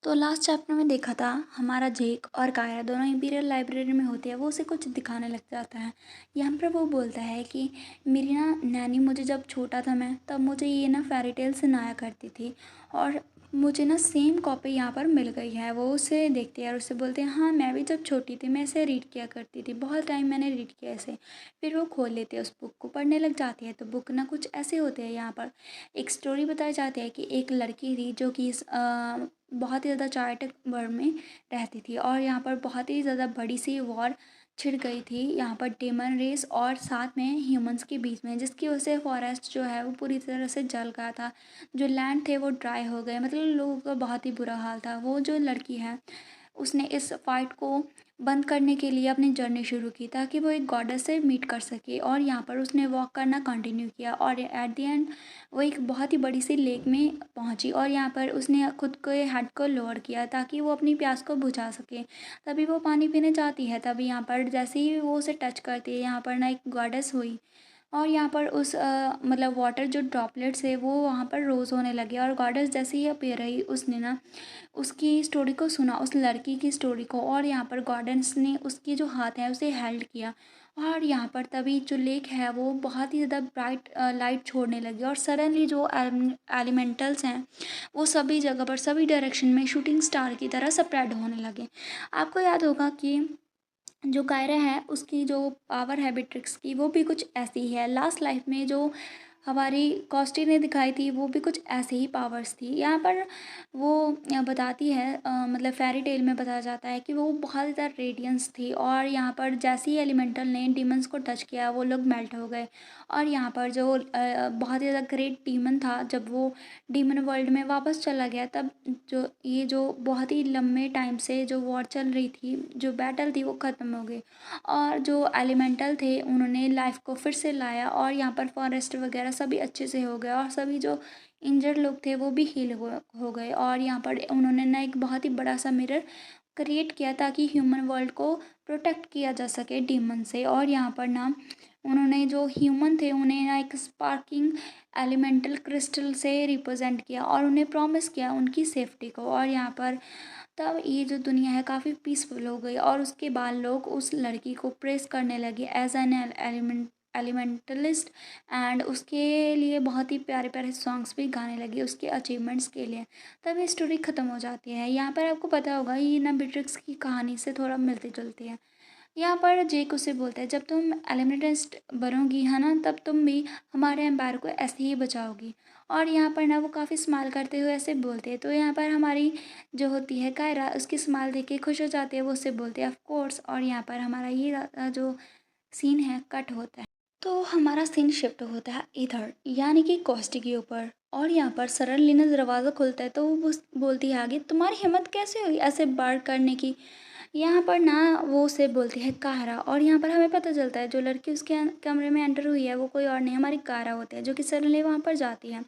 तो last chapter में देखा था हमारा जेक और कायरा दोनों इंपीरियल लाइब्रेरी में होते हैं। वो उसे कुछ दिखाने लग जाता है। यहाँ पर वो बोलता है कि मेरी ना नैनी मुझे जब छोटा था मैं तब मुझे ये ना फेरी टेल सुनाया करती थी और मुझे ना सेम कॉपी यहाँ पर मिल गई है। वो उसे देखते हैं और उससे बोलते हैं हाँ मैं भी जब छोटी थी मैं इसे रीड किया करती थी, बहुत टाइम मैंने रीड किया इसे। फिर वो खोल लेते हैं उस बुक को, पढ़ने लग जाती है। तो बुक ना कुछ ऐसे होते हैं, यहाँ पर एक स्टोरी बताई जाती है कि एक लड़की थी जो कि बहुत ही ज़्यादा चार्टक वर्ल्ड में रहती थी और यहाँ पर बहुत ही ज़्यादा बड़ी सी वॉर छिड़ गई थी यहाँ पर डेमन रेस और साथ में ह्यूमंस के बीच में, जिसकी वजह से फॉरेस्ट जो है वो पूरी तरह से जल गया था। जो लैंड थे वो ड्राई हो गए, मतलब लोगों का बहुत ही बुरा हाल था। वो जो लड़की है उसने इस फाइट को बंद करने के लिए अपनी जर्नी शुरू की ताकि वो एक गॉडेस से मीट कर सके और यहाँ पर उसने वॉक करना कंटिन्यू किया और एट द एंड वो एक बहुत ही बड़ी सी लेक में पहुंची और यहाँ पर उसने खुद के हेड को लोअर किया ताकि वो अपनी प्यास को बुझा सके। तभी वो पानी पीने जाती है, तभी यहाँ पर जैसे ही वो उसे टच करती है यहाँ पर ना एक गॉडेस हुई और यहाँ पर उस मतलब वाटर जो ड्रॉपलेट्स है वो वहाँ पर रोज़ होने लगे और गॉडेस जैसे ही अपीयर रही उसने ना उसकी स्टोरी को सुना, उस लड़की की स्टोरी को, और यहाँ पर गॉडेस ने उसकी जो हाथ है उसे हेल्ड किया और यहाँ पर तभी जो लेक है वो बहुत ही ज़्यादा ब्राइट लाइट छोड़ने लगी और सडनली जो एलिमेंटल्स हैं वो सभी जगह पर सभी डायरेक्शन में शूटिंग स्टार की तरह स्प्रेड होने लगे। आपको याद होगा कि जो कायरा है उसकी जो पावर है बेट्रिक्स की वो भी कुछ ऐसी ही है। लास्ट लाइफ में जो हमारी कॉस्टी ने दिखाई थी वो भी कुछ ऐसे ही पावर्स थी। यहाँ पर वो बताती है मतलब फेरी टेल में बताया जाता है कि वो बहुत ज़्यादा रेडियंस थी और यहाँ पर जैसे ही एलिमेंटल ने डीमंस को टच किया वो लोग मेल्ट हो गए। और यहाँ पर जो बहुत ही ज़्यादा ग्रेट डीमन था जब वो डीमन वर्ल्ड में वापस चला गया तब जो ये जो बहुत ही लंबे टाइम से जो वॉर चल रही थी, जो बैटल थी वो ख़त्म हो गई और जो एलिमेंटल थे उन्होंने लाइफ को फिर से लाया और यहाँ पर फॉरेस्ट वगैरह सभी अच्छे से हो गया और सभी जो इंजर्ड लोग थे वो भी हील हो गए और यहाँ पर उन्होंने ना एक बहुत ही बड़ा सा मिरर क्रिएट किया ताकि ह्यूमन वर्ल्ड को प्रोटेक्ट किया जा सके डीमन से। और यहाँ पर ना उन्होंने जो ह्यूमन थे उन्हें ना एक स्पार्किंग एलिमेंटल क्रिस्टल से रिप्रेजेंट किया और उन्हें प्रॉमिस किया उनकी सेफ्टी को। और यहाँ पर तब ये जो दुनिया है काफ़ी पीसफुल हो गई और उसके बाद लोग उस लड़की को प्रेस करने लगे एज एन एलिमेंटलिस्ट एंड उसके लिए बहुत ही प्यारे प्यारे सॉन्ग्स भी गाने लगे उसके अचीवमेंट्स के लिए। तब ये स्टोरी ख़त्म हो जाती है। यहाँ पर आपको पता होगा ये ना बेट्रिक्स की कहानी से थोड़ा मिलती जुलती है। यहाँ पर जेक उसे बोलता है जब तुम एलिमेंटिस्ट बनोगी है ना तब तुम भी हमारे एम्पायर को ऐसे ही बचाओगी। और यहाँ पर ना वो काफ़ी स्माइल करते हुए ऐसे बोलते हैं। तो यहाँ पर हमारी जो होती है कायरा उसकी स्माइल देख के खुश हो जाती है, वो उससे बोलती है ऑफ कोर्स। और यहाँ पर हमारा ये जो सीन है कट होता है। तो हमारा सीन शिफ्ट होता है इधर यानी कि कोस्टी के ऊपर और यहाँ पर सरल लीना दरवाज़ा खुलता है तो वो बोलती है आगे तुम्हारी हिम्मत कैसे हुई ऐसे बार करने की। यहाँ पर ना वो उसे बोलती है कायरा और यहाँ पर हमें पता चलता है जो लड़की उसके कमरे में एंटर हुई है वो कोई और नहीं हमारी कायरा होती है जो कि सडनली वहाँ पर जाती है।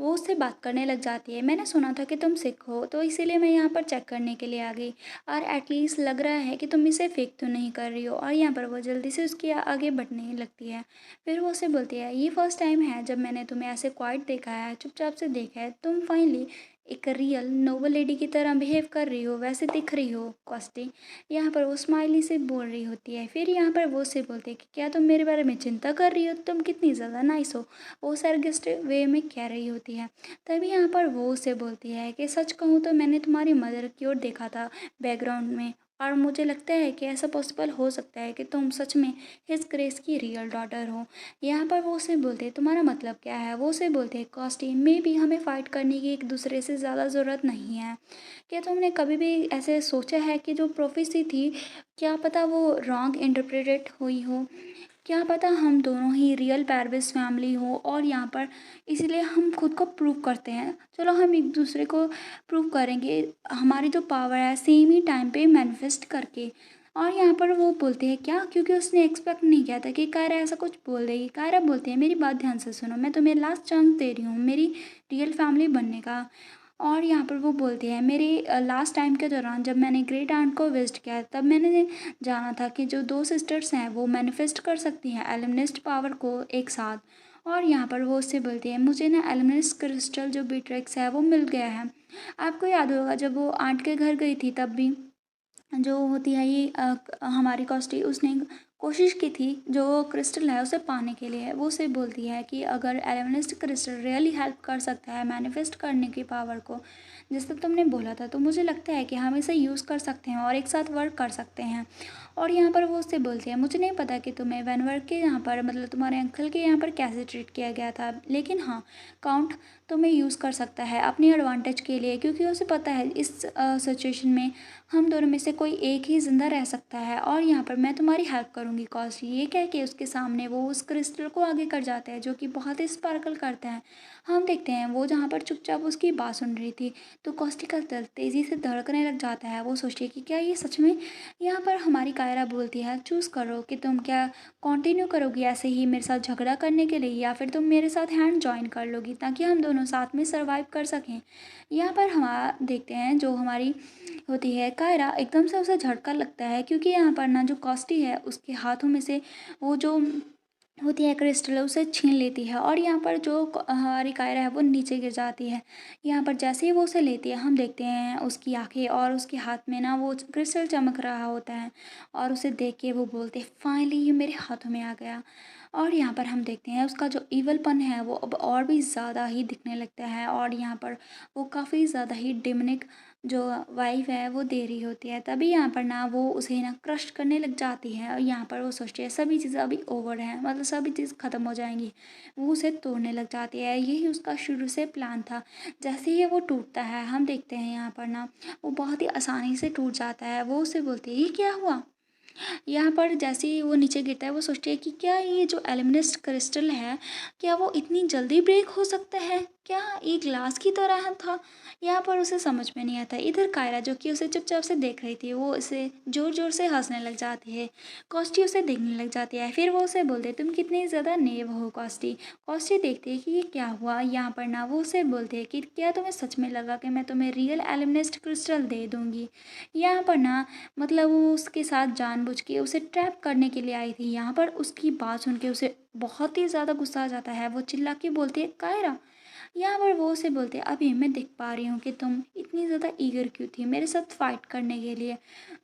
वो उससे बात करने लग जाती है, मैंने सुना था कि तुम सिख हो तो इसीलिए मैं यहाँ पर चेक करने के लिए आ गई और एटलीस्ट लग रहा है कि तुम इसे फेक तो नहीं कर रही हो। और यहाँ पर वो जल्दी से उसके आगे बढ़ने लगती है। फिर वो उसे बोलती है ये फर्स्ट टाइम है जब मैंने तुम्हें ऐसे क्वाइट देखा है, चुपचाप से देखा है। तुम फाइनली एक रियल नोबल लेडी की तरह बिहेव कर रही हो, वैसे दिख रही हो कॉस्टी। यहाँ पर वो स्माइली से बोल रही होती है। फिर यहाँ पर वो से बोलते हैं कि क्या तुम मेरे बारे में चिंता कर रही हो, तुम कितनी ज़्यादा नाइस हो, वो सरगिस्ट वे में कह रही होती है। तभी यहाँ पर वो उसे बोलती है कि सच कहूँ तो मैंने तुम्हारी मदर की ओर देखा था बैकग्राउंड में और मुझे लगता है कि ऐसा पॉसिबल हो सकता है कि तुम सच में हिज ग्रेस की रियल डॉटर हो। यहाँ पर वो उसे बोलते हैं तुम्हारा मतलब क्या है। वो उसे बोलते हैं कॉस्टी में भी हमें फ़ाइट करने की एक दूसरे से ज़्यादा ज़रूरत नहीं है। क्या तुमने कभी भी ऐसे सोचा है कि जो प्रोफेसी थी क्या पता वो रॉन्ग इंटरप्रेटेड हुई हो, क्या पता हम दोनों ही रियल पैरविस फैमिली हो और यहाँ पर इसलिए हम खुद को प्रूव करते हैं। चलो हम एक दूसरे को प्रूव करेंगे हमारी जो पावर है सेम ही टाइम पे मैनिफेस्ट करके। और यहाँ पर वो बोलते हैं क्या, क्योंकि उसने एक्सपेक्ट नहीं किया था कि कायरा ऐसा कुछ बोल देगी। कायरा बोलते हैं मेरी बात ध्यान से सुनो, मैं तुम्हें लास्ट चांस दे रही हूँ मेरी रियल फैमिली बनने का। और यहाँ पर वो बोलती है मेरे लास्ट टाइम के दौरान जब मैंने ग्रेट आंट को विजिट किया तब मैंने जाना था कि जो दो सिस्टर्स हैं वो मैनिफेस्ट कर सकती हैं एलिमनिस्ट पावर को एक साथ। और यहाँ पर वो उससे बोलती है, मुझे ना एलिमेंट्स क्रिस्टल जो बीट्रिक्स है वो मिल गया है। आपको याद होगा जब वो आंट के घर गई थी तब भी जो होती है ये हमारी कॉस्टी उसने कोशिश की थी जो क्रिस्टल है उसे पाने के लिए। वो उसे बोलती है कि अगर एलेवेनिस्ट क्रिस्टल रियली हेल्प कर सकता है मैनिफेस्ट करने की पावर को, जैसे तुमने बोला था, तो मुझे लगता है कि हम इसे यूज़ कर सकते हैं और एक साथ वर्क कर सकते हैं। और यहाँ पर वो उससे बोलती है, मुझे नहीं पता कि तुम्हें वैनवर्क के यहाँ पर मतलब तुम्हारे अंकल के यहाँ पर कैसे ट्रीट किया गया था, लेकिन हाँ, काउंट तुम्हें यूज़ कर सकता है अपनी एडवांटेज के लिए, क्योंकि उसे पता है इस सिचुएशन में हम दोनों में से कोई एक ही ज़िंदा रह सकता है और यहाँ पर मैं तुम्हारी हेल्प करूँगी कॉस्टली। ये कह के उसके सामने वो उस क्रिस्टल को आगे कर जाता है जो कि बहुत ही स्पार्कल करता है। हम देखते हैं वो जहाँ पर चुपचाप उसकी बात सुन रही थी, तो कॉस्टी का दिल तेज़ी से धड़कने लग जाता है। वो सोचती है कि क्या ये सच में। यहाँ पर हमारी कायरा बोलती है, चूज़ करो कि तुम क्या कंटिन्यू करोगी ऐसे ही मेरे साथ झगड़ा करने के लिए, या फिर तुम मेरे साथ हैंड जॉइन कर लोगी ताकि हम दोनों साथ में सर्वाइव कर सकें। यहाँ पर हम देखते हैं जो हमारी होती है कायरा, एकदम से उसे झटका लगता है क्योंकि यहाँ पर ना जो कॉस्टी है उसके हाथों में से वो जो होती है क्रिस्टल उसे छीन लेती है और यहाँ पर जो हमारी कायरा है वो नीचे गिर जाती है। यहाँ पर जैसे ही वो उसे लेती है हम देखते हैं उसकी आंखें और उसके हाथ में ना वो क्रिस्टल चमक रहा होता है और उसे देख के वो बोलते हैं, फाइनली ये मेरे हाथों में आ गया। और यहाँ पर हम देखते हैं उसका जो इवलपन है वो अब और भी ज़्यादा ही दिखने लगता है और यहाँ पर वो काफ़ी ज़्यादा ही डिमनिक जो वाइफ है वो दे रही होती है। तभी यहाँ पर ना वो उसे ना क्रश करने लग जाती है और यहाँ पर वो सोचती है सभी चीज़ें अभी ओवर है, मतलब सभी चीज़ ख़त्म हो जाएंगी। वो उसे तोड़ने लग जाती है, यही उसका शुरू से प्लान था। जैसे ही वो टूटता है हम देखते हैं यहाँ पर ना वो बहुत ही आसानी से टूट जाता है। वो उसे बोलती है, ये क्या हुआ। यहाँ पर जैसे ही वो नीचे गिरता है वो सोचती है कि क्या ये जो एल्यूमिनियम क्रिस्टल है क्या वो इतनी जल्दी ब्रेक हो सकता है, क्या ये ग्लास की तरह था। यहाँ पर उसे समझ में नहीं आता। इधर कायरा जो कि उसे चुपचाप से देख रही थी वो उसे ज़ोर ज़ोर से हंसने लग जाती है। कॉस्टी उसे देखने लग जाती है, फिर वो उसे बोलते तुम कितनी ज़्यादा नेव हो कॉस्टी। कॉस्टी देखती है कि ये क्या हुआ। यहाँ पर ना वो उसे बोलते हैं कि क्या तुम्हें सच में लगा कि मैं तुम्हें रियल एल्यूमिनियम क्रिस्टल दे दूँगी। यहाँ पर ना मतलब वो उसके साथ जानबूझ के उसे ट्रैप करने के लिए आई थी। यहाँ पर उसकी बात सुन के उसे बहुत ही ज़्यादा गुस्सा आ जाता है। वो चिल्ला के बोलती है, कायरा। यहाँ पर वो उसे बोलते हैं, अभी मैं देख पा रही हूँ कि तुम इतनी ज़्यादा ईगर क्यों थी मेरे साथ फाइट करने के लिए।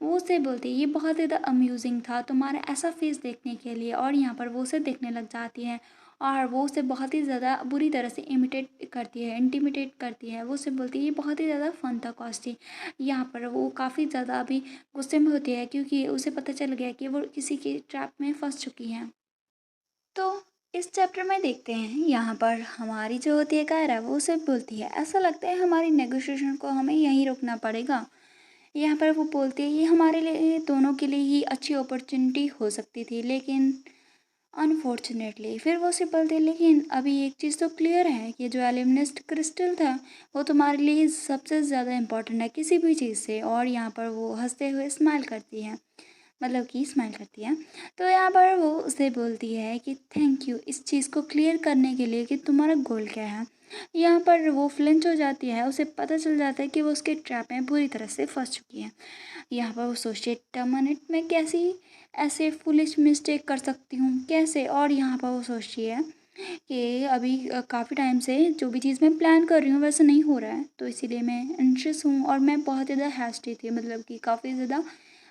वो उसे बोलती है, ये बहुत ज़्यादा अम्यूजिंग था तुम्हारा ऐसा फेस देखने के लिए। और यहाँ पर वो उसे देखने लग जाती है और वो उसे बहुत ही ज़्यादा बुरी तरह से इमिटेट करती है, इंटिमिडेट करती है। वो उसे बोलती है ये बहुत ही ज़्यादा फन था कॉस्टी। यहाँ पर वो काफ़ी ज़्यादा अभी गुस्से में होती है क्योंकि उसे पता चल गया कि वो किसी की ट्रैप में फंस चुकी है। तो इस चैप्टर में देखते हैं यहाँ पर हमारी जो होती है कायरा वो उसे बोलती है, ऐसा लगता है हमारी नेगोशिएशन को हमें यहीं रोकना पड़ेगा। यहाँ पर वो बोलती है ये हमारे लिए दोनों के लिए ही अच्छी अपॉर्चुनिटी हो सकती थी, लेकिन अनफॉर्चुनेटली। फिर वो उसे बोलती है, लेकिन अभी एक चीज़ तो क्लियर है कि जो एल्यूमिनियम क्रिस्टल था वो तुम्हारे लिए सबसे ज़्यादा इम्पोर्टेंट है किसी भी चीज़ से। और यहाँ पर वो हंसते हुए स्माइल करती है, मतलब कि स्माइल करती है। तो यहाँ पर वो उसे बोलती है कि थैंक यू इस चीज़ को क्लियर करने के लिए कि तुम्हारा गोल क्या है। यहाँ पर वो फ्लिंच हो जाती है, उसे पता चल जाता है कि वो उसके ट्रैप में पूरी तरह से फंस चुकी है। यहाँ पर वो सोचती है 10 मिनट में कैसी ऐसे फुलिश मिस्टेक कर सकती हूँ कैसे। और यहाँ पर वो सोचती है कि अभी काफ़ी टाइम से जो भी चीज़ मैं प्लान कर रही हूँ वैसे नहीं हो रहा है, तो इसीलिए मैं एंशियस हूँ और मैं बहुत ज़्यादा हैस्टी थी, मतलब कि काफ़ी ज़्यादा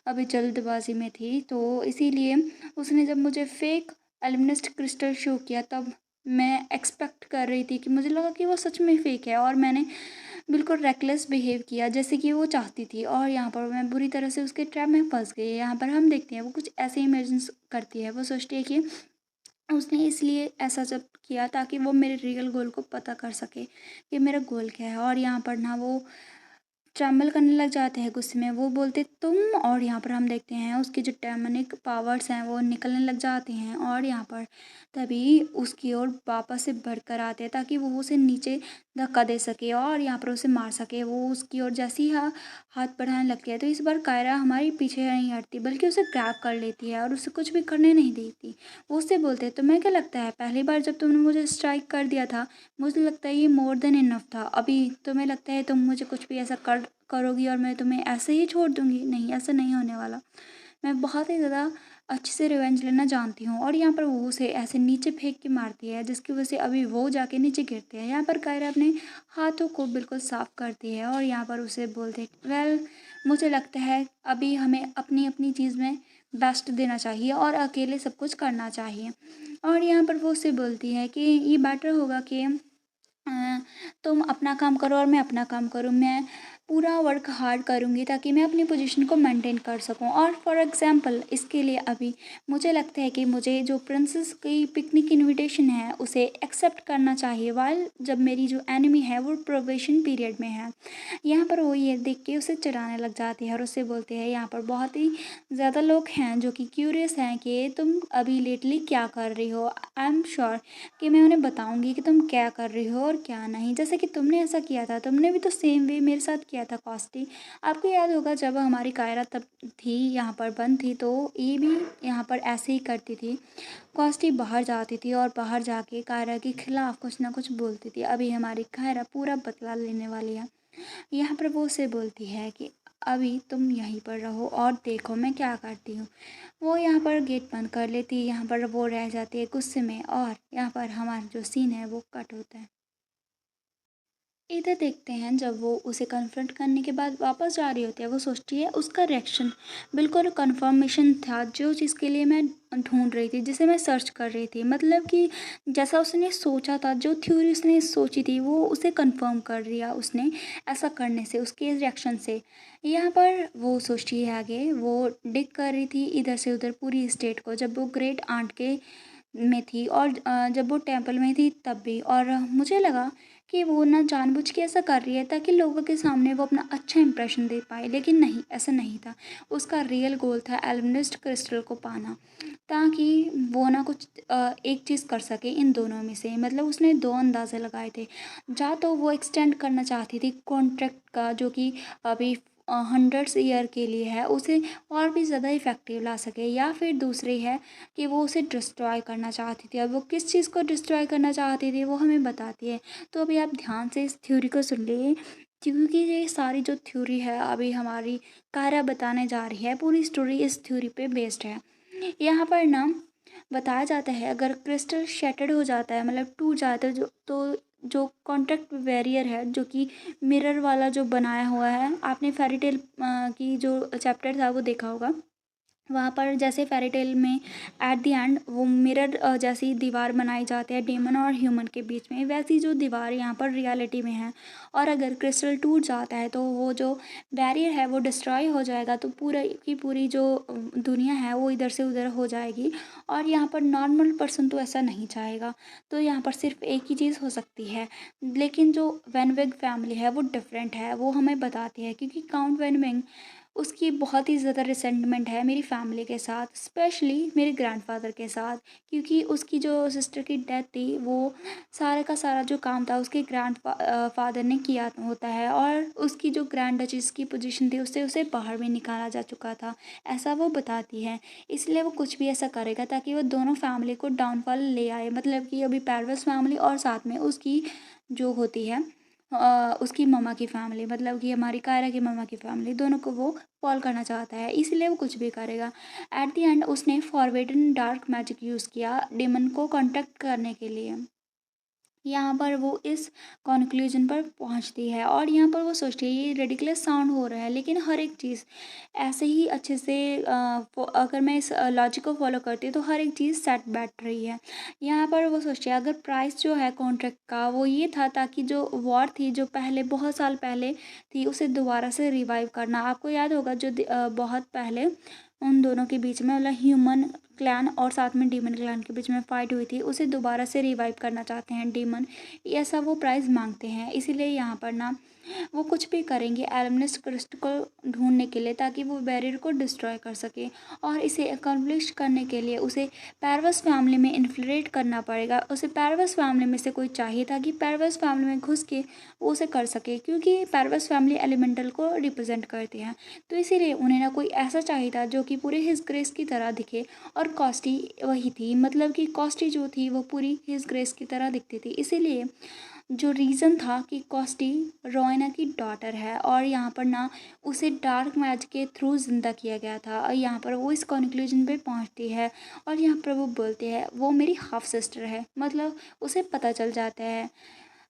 अभी जल्दबाजी में थी। तो इसीलिए उसने जब मुझे फेक एल्यूमिनियम क्रिस्टल शो किया तब मैं एक्सपेक्ट कर रही थी कि मुझे लगा कि वो सच में फेक है और मैंने बिल्कुल रेकलेस बिहेव किया जैसे कि वो चाहती थी और यहाँ पर मैं बुरी तरह से उसके ट्रैप में फंस गई। यहाँ पर हम देखते हैं वो कुछ ऐसे इमेजिन करती है। वो सोचती है कि उसने इसलिए ऐसा सब किया ताकि वो मेरे रियल गोल को पता कर सके कि मेरा गोल क्या है। और यहाँ पर ना वो ट्रैम्बल करने लग जाते हैं गुस्से में। वो बोलते तुम। और यहाँ पर हम देखते हैं उसके जो डेमोनिक पावर्स हैं वो निकलने लग जाते हैं और यहाँ पर तभी उसकी ओर वापस से बढ़कर आते हैं ताकि वो उसे नीचे धक्का दे सके और यहाँ पर उसे मार सके। वो उसकी ओर जैसे ही हाथ बढ़ाने लगती है तो इस बार कायरा हमारी पीछे नहीं हटती बल्कि उसे ग्रैब कर लेती है और उसे कुछ भी करने नहीं देती। वो उससे बोलते हैं तुम्हें क्या लगता है पहली बार जब तुमने मुझे स्ट्राइक कर दिया था मुझे लगता है ये मोर देन इनफ था, अभी तुम्हें लगता है तुम मुझे कुछ भी ऐसा करोगी और मैं तुम्हें ऐसे ही छोड़ दूंगी। नहीं, ऐसा नहीं होने वाला। मैं बहुत ही ज़्यादा अच्छे से रिवेंज लेना जानती हूँ। और यहाँ पर वो उसे ऐसे नीचे फेंक के मारती है जिसकी वजह से अभी वो जाके नीचे गिरते हैं। यहाँ पर कायरा अपने हाथों को बिल्कुल साफ करती है और यहाँ पर उसे बोलते हैं, वेल मुझे लगता है अभी हमें अपनी अपनी चीज़ में बेस्ट देना चाहिए और अकेले सब कुछ करना चाहिए। और यहाँ पर वो उससे बोलती है कि ये बेटर होगा कि अ, तुम अपना काम करो और मैं अपना काम करूँ। मैं पूरा वर्क हार्ड करूँगी ताकि मैं अपनी पोजीशन को मेंटेन कर सकूँ। और फॉर एग्ज़ाम्पल इसके लिए अभी मुझे लगता है कि मुझे जो प्रिंसेस की पिकनिक इनविटेशन है उसे एक्सेप्ट करना चाहिए व्हाइल जब मेरी जो एनिमी है वो प्रोबेशन पीरियड में है। यहाँ पर वो ये देख के उसे चिढ़ाने लग जाती है और उससे बोलते हैं, यहाँ पर बहुत ही ज़्यादा लोग हैं जो कि क्यूरियस हैं कि तुम अभी लेटली क्या कर रही हो। आई एम श्योर कि मैं उन्हें बताऊंगी कि तुम क्या कर रही हो और क्या नहीं। जैसे कि तुमने ऐसा किया था, तुमने भी तो सेम वे मेरे साथ किया था कॉस्टी। आपको याद होगा जब हमारी कायरा तब थी यहाँ पर बंद थी तो ये भी यहाँ पर ऐसे ही करती थी। कॉस्टी बाहर जाती थी और बाहर जाके कायरा के खिलाफ कुछ ना कुछ बोलती थी। अभी हमारी कायरा पूरा बदला लेने वाली है। यहाँ पर वो उसे बोलती है कि अभी तुम यहीं पर रहो और देखो मैं क्या करती हूँ। वो यहाँ पर गेट बंद कर लेती है। यहाँ पर वो रह जाती है गुस्से में और यहाँ पर हमारा जो सीन है वो कट होता है। इधर देखते हैं जब वो उसे कन्फ्रंट करने के बाद वापस जा रही होती है, वो सोचती है उसका रिएक्शन बिल्कुल कन्फर्मेशन था जो चीज़ के लिए मैं ढूंढ रही थी, जिसे मैं सर्च कर रही थी। मतलब कि जैसा उसने सोचा था, जो थ्योरी उसने सोची थी वो उसे कंफर्म कर दिया उसने ऐसा करने से, उसके रिएक्शन से। यहाँ पर वो सोचती है आगे, वो डिग कर रही थी इधर से उधर पूरी स्टेट को, जब वो ग्रेट आंट के में थी और जब वो टेंपल में थी तब भी। और मुझे लगा कि वो ना जानबूझ के ऐसा कर रही है ताकि लोगों के सामने वो अपना अच्छा इंप्रेशन दे पाए, लेकिन नहीं, ऐसा नहीं था। उसका रियल गोल था एल्मनिस्ट क्रिस्टल को पाना, ताकि वो ना कुछ एक चीज़ कर सके इन दोनों में से। मतलब उसने दो अंदाजे लगाए थे, या तो वो एक्सटेंड करना चाहती थी कॉन्ट्रैक्ट का जो कि अभी हंड्रेड्स ईयर के लिए है, उसे और भी ज़्यादा इफेक्टिव ला सके, या फिर दूसरी है कि वो उसे डिस्ट्रॉय करना चाहती थी। अब वो किस चीज़ को डिस्ट्रॉय करना चाहती थी वो हमें बताती है। तो अभी आप ध्यान से इस थ्योरी को सुन लिए, क्योंकि ये सारी जो थ्योरी है अभी हमारी कायरा बताने जा रही है, पूरी स्टोरी इस थ्योरी पे बेस्ड है। यहाँ पर ना बताया जाता है अगर क्रिस्टल शैटर्ड हो जाता है, मतलब टूट जाता है, जो कॉन्ट्रैक्ट बैरियर है जो कि मिरर वाला जो बनाया हुआ है, आपने फेरी टेल की जो चैप्टर था वो देखा होगा। वहाँ पर जैसे फेरी टेल में एट द एंड वो मिरर जैसी दीवार बनाई जाती है डेमन और ह्यूमन के बीच में, वैसी जो दीवार यहाँ पर रियलिटी में है। और अगर क्रिस्टल टूट जाता है तो वो जो बैरियर है वो डिस्ट्रॉय हो जाएगा, तो पूरा की पूरी जो दुनिया है वो इधर से उधर हो जाएगी। और यहाँ पर नॉर्मल पर्सन तो ऐसा नहीं चाहेगा। तो यहाँ पर सिर्फ एक ही चीज़ हो सकती है। लेकिन जो वैन विग फैमिली है वो डिफरेंट है, वो हमें बताती है, क्योंकि काउंट वैन विग उसकी बहुत ही ज़्यादा रिसेंटमेंट है मेरी फैमिली के साथ, स्पेशली मेरे ग्रैंडफादर के साथ। क्योंकि उसकी जो सिस्टर की डेथ थी वो सारे का सारा जो काम था उसके फादर ने किया होता है, और उसकी जो ग्रैंड डचिस की पोजीशन थी उससे उसे बाहर भी निकाला जा चुका था, ऐसा वो बताती है। इसलिए वो कुछ भी ऐसा करेगा ताकि वो दोनों फैमिली को डाउनफॉल ले आए। मतलब कि अभी पैरवेस फैमिली और साथ में उसकी जो होती है उसकी मम्मा की फैमिली, मतलब कि हमारी कायरा की मम्मा की फैमिली, दोनों को वो फॉल करना चाहता है, इसलिए वो कुछ भी करेगा। एट द एंड उसने फॉरबिडन डार्क मैजिक यूज़ किया डेमन को कांटेक्ट करने के लिए। यहाँ पर वो इस कॉन्क्लूजन पर पहुँचती है और यहाँ पर वो सोचती है ये रेडिकुलस साउंड हो रहा है, लेकिन हर एक चीज़ ऐसे ही अच्छे से अगर मैं इस लॉजिक को फॉलो करती हूँ तो हर एक चीज़ सेट बैठ रही है। यहाँ पर वो सोचती है अगर प्राइस जो है कॉन्ट्रैक्ट का वो ये था ताकि जो वॉर थी जो पहले बहुत साल पहले थी उसे दोबारा से रिवाइव करना। आपको याद होगा जो बहुत पहले उन दोनों के बीच में, मतलब ह्यूमन क्लैन और साथ में डीमन क्लैन के बीच में फाइट हुई थी, उसे दोबारा से रिवाइव करना चाहते हैं डीमन। ऐसा वो प्राइज़ मांगते हैं, इसीलिए यहाँ पर ना वो कुछ भी करेंगे एल्मनेस्ट क्रिस्ट को ढूंढने के लिए ताकि वो बैरियर को डिस्ट्रॉय कर सके। और इसे अकम्प्लिश करने के लिए उसे पैरवस फैमिली में इन्फ्iltrate करना पड़ेगा। उसे पैरवस फैमिली में से कोई चाहिए ताकि पैरवस फैमिली में घुस के वो उसे कर सके, क्योंकि पैरवस फैमिली एलिमेंटल को रिप्रेजेंट करते हैं। तो इसीलिए उन्हें ना कोई ऐसा चाहिए था जो कि पूरे हिज ग्रेस की तरह दिखे, और कॉस्टी वही थी। मतलब कि कॉस्टी जो थी वो पूरी हिज ग्रेस की तरह दिखती थी। इसीलिए जो रीज़न था कि कॉस्टी रोइना की डॉटर है और यहाँ पर ना उसे डार्क मैजिक के थ्रू ज़िंदा किया गया था और यहाँ पर वो इस कंक्लूजन पे पहुँचती है और यहाँ पर वो बोलते हैं वो मेरी हाफ सिस्टर है, मतलब उसे पता चल जाता है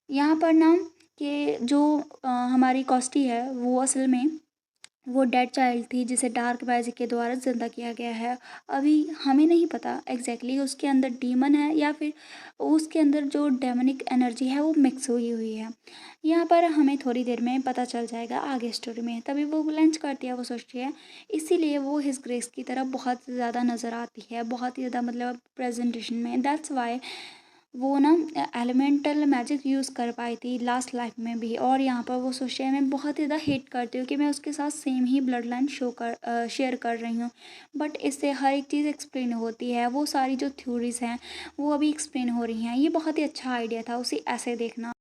यहाँ पर ना कि जो हमारी कॉस्टी है वो असल में वो डेड चाइल्ड थी जिसे डार्क मैजिक के द्वारा ज़िंदा किया गया है। अभी हमें नहीं पता एग्जैक्टली उसके अंदर डीमन है या फिर उसके अंदर जो डेमनिक एनर्जी है वो मिक्स हुई हुई है। यहाँ पर हमें थोड़ी देर में पता चल जाएगा आगे स्टोरी में। तभी वो लंच करती है, वो सोचती है इसीलिए वो हिज ग्रेस की तरफ बहुत ज़्यादा नज़र आती है, बहुत ही ज़्यादा मतलब प्रेजेंटेशन में। दैट्स वाई वो ना एलिमेंटल मैजिक यूज़ कर पाई थी लास्ट लाइफ में भी। और यहाँ पर वो सोचती है मैं बहुत ज़्यादा हेट करती हूँ कि मैं उसके साथ सेम ही ब्लड लाइन शेयर कर रही हूँ, बट इससे हर एक चीज़ एक्सप्लेन होती है। वो सारी जो थ्योरीज हैं वो अभी एक्सप्लेन हो रही हैं। ये बहुत ही अच्छा आइडिया था उसे ऐसे देखना।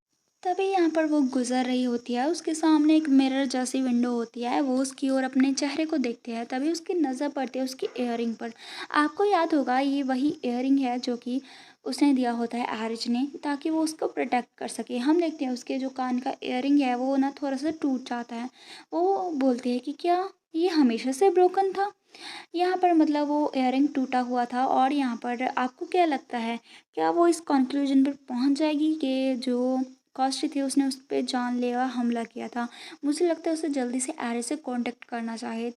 तभी यहाँ पर वो गुजर रही होती है, उसके सामने एक मिरर जैसी विंडो होती है, वो उसकी ओर अपने चेहरे को देखते हैं। तभी उसकी नज़र पड़ती है उसकी इयररिंग पर। आपको याद होगा ये वही इयररिंग है जो कि उसने दिया होता है एरिज ने, ताकि वो उसको प्रोटेक्ट कर सके। हम देखते हैं उसके जो कान का इयररिंग है वो ना थोड़ा सा टूट जाता है। वो बोलती है कि क्या ये हमेशा से ब्रोकन था। यहाँ पर मतलब वो इयररिंग टूटा हुआ था। और यहाँ पर आपको क्या लगता है, क्या वो इस कंक्लूजन पर पहुँच जाएगी कि जो कॉस्ट थी उसने उस पर जानलेवा हमला किया था। मुझे लगता है उसे जल्दी से एरिस से कांटेक्ट करना चाहिए